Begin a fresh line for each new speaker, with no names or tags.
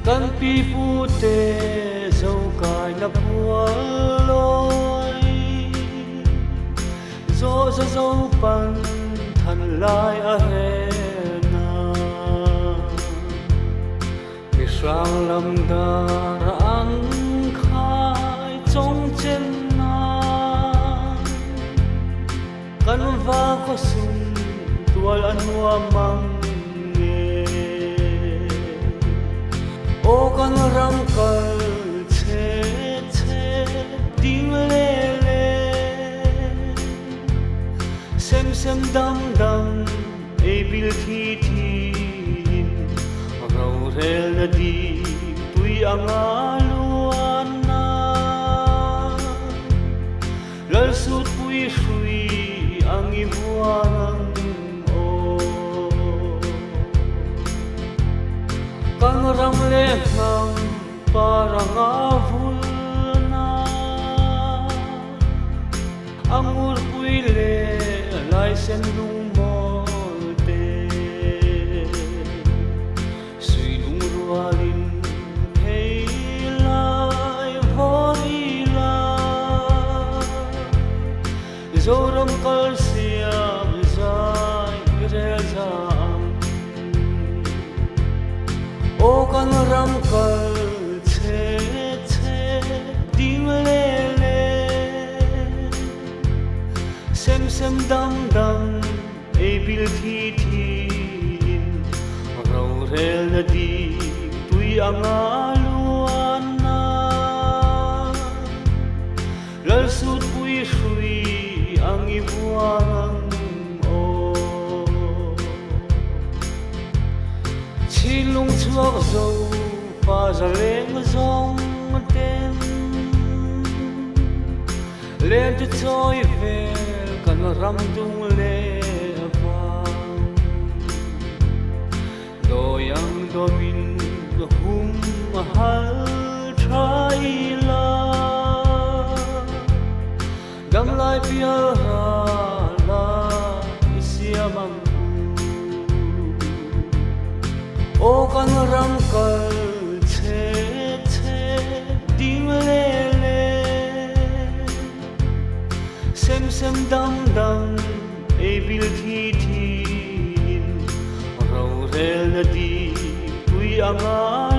kan pi pu te dâu cài na bua lối gió gió dâu pan thần lai a he na mi sang lam da ra an khai trong chen na kan va ko sum tual anwa mang ô con ram kal che che ding le le sem sem dam dam e bil thi thi rau rel na di tui anga luan na lal sut pui shui angi buang Kang ram le ngam parang avulna Angur pui le lai sen lung molte Sui lung rualin hei lai vorila Zoram kal siam zai reza ô con ram kal che che ding le le sem sem dam dam e bil thi thi rau rel na di tui anga luan na lal sut pui shui angi buang lung chuak zo pha za leng zong ten le tu choi ve kan ram dung le va do yang do min hum hal trai la gam lai pia la isiamam ô con ram kal che che ding le le sem sem dam dam e bil thi thi rau rel na di tui anga